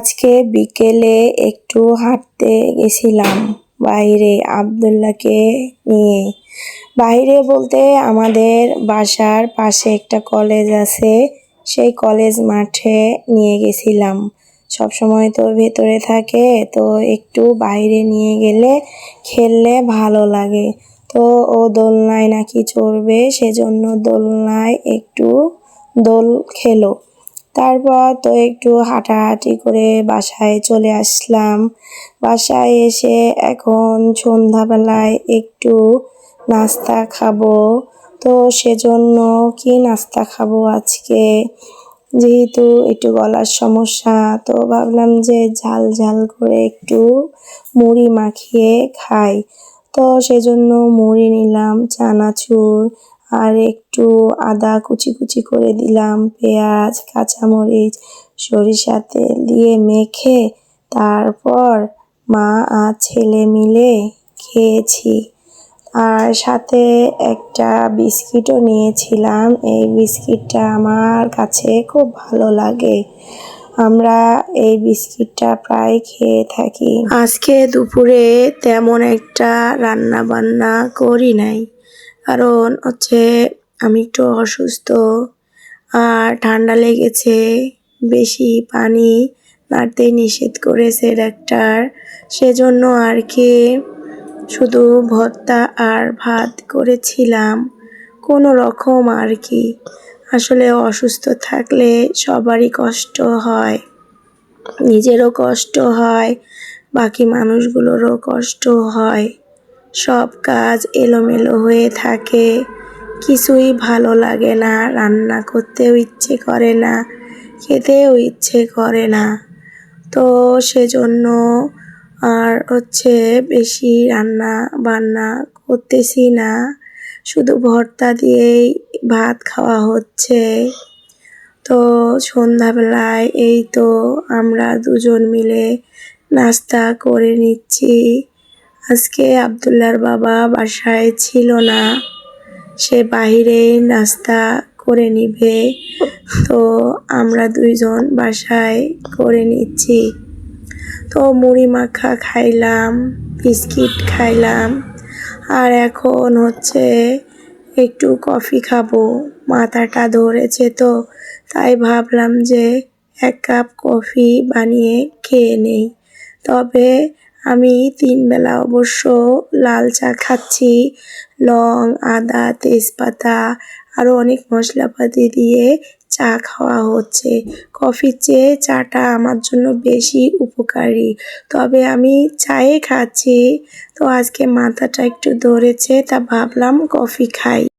আজকে বিকেলে একটু হাঁটতে গেছিলাম বাইরে আব্দুল্লাহকে নিয়ে। বাইরে বলতে আমাদের বাসার পাশে একটা কলেজ আছে, সেই কলেজ মাঠে নিয়ে গেছিলাম। সবসময় তো ভেতরে থাকে, তো একটু বাইরে নিয়ে গেলে খেললে ভালো লাগে। তো ও দোলনায় নাকি চড়বে, সেজন্য দোলনায় একটু দোল খেলো। তারপর তো একটু হাঁটাহাঁটি করে বাসায় চলে আসলাম। বাসায় এসে এখন সন্ধ্যাবেলায় একটু নাস্তা খাবো। তো সেজন্য কি নাস্তা খাবো আজকে, যেহেতু একটু গলার সমস্যা, তো ভাবলাম যে ঝাল ঝাল করে একটু মুড়ি মাখিয়ে খাই। তো সেজন্য মুড়ি নিলাম, চানাচুর আর একটু আদা কুচি কুচি করে দিলাম, পেঁয়াজ, কাঁচামরিচ, সরিষার তেল দিয়ে মেখে তারপর মা আর ছেলে মিলে খেয়েছি। আর সাথে একটা বিস্কিটও নিয়েছিলাম। এই বিস্কিটটা আমার কাছে খুব ভালো লাগে, আমরা এই বিস্কিটটা প্রায় খেয়ে থাকি। আজকে দুপুরে তেমন একটা রান্না বান্না করি নাই, কারণ আমি একটু অসুস্থ আর ঠান্ডা লেগেছে। বেশি পানি নাড়তে নিষেধ করেছে ডাক্তার, সেজন্য আর কি শুধু ভর্তা আর ভাত করেছিলাম কোনো রকম আর কি। আসলে অসুস্থ থাকলে সবারই কষ্ট হয়, নিজেরও কষ্ট হয়, বাকি মানুষগুলোরও কষ্ট হয়। সব কাজ এলোমেলো হয়ে থাকে, কিছুই ভালো লাগে না, রান্না করতেও ইচ্ছে করে না, খেতেও ইচ্ছে করে না। তো সেজন্য আর বেশি রান্না বান্না করতেছি না, শুধু ভর্তা দিয়েই ভাত খাওয়া হচ্ছে। তো সন্ধ্যাবেলায় এই তো আমরা দুজন মিলে নাস্তা করে নিচ্ছি। আজকে আব্দুল্লাহর বাবা বাসায় ছিল না, সে বাহিরেই নাস্তা করে নিবে, তো আমরা দুইজন বাসায় করে নিচ্ছি। তো মুড়ি মাখা খাইলাম, বিস্কিট খাইলাম, আর এখন একটু কফি খাবো। মাথাটা ধরেছে, তো তাই ভাবলাম যে 1 কাপ কফি বানিয়ে খেয়ে নেই। তবে আমি 3 বেলা অবশ্য লাল চা খাচ্ছি, লং, আদা, তেজপাতা আরও অনেক মশলাপাতি দিয়ে চা খাওয়া হচ্ছে। কফির চেয়ে চাটা আমার জন্য বেশি উপকারী, তবে আমি চায়ে খাচ্ছি। তো আজকে মাথাটা একটু ধরেছে, তা ভাবলাম কফি খাই।